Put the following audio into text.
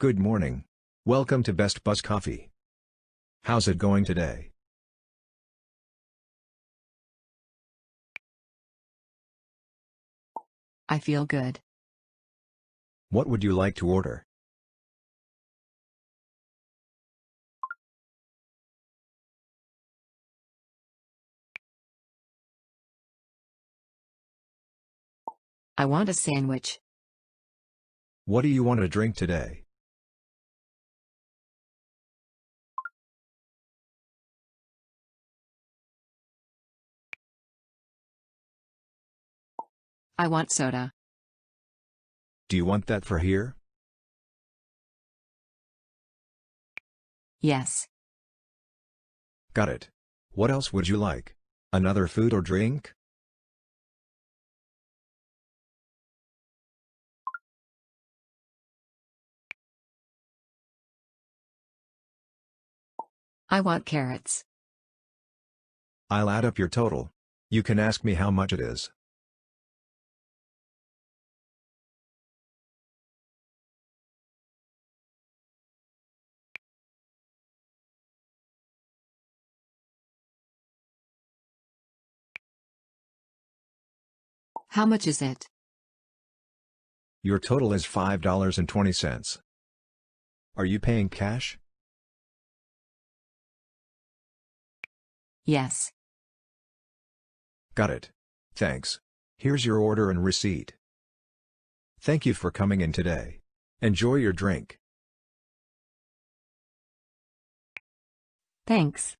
Good morning. Welcome to Best Buzz Coffee. How's it going today? I feel good. What would you like to order? I want a sandwich. What do you want to drink today? I want soda. Do you want that for here? Yes. Got it. What else would you like? Another food or drink? I want carrots. I'll add up your total. You can ask me how much it is. How much is it? Your total is $5.20. Are you paying cash? Yes. Got it. Thanks. Here's your order and receipt. Thank you for coming in today. Enjoy your drink. Thanks.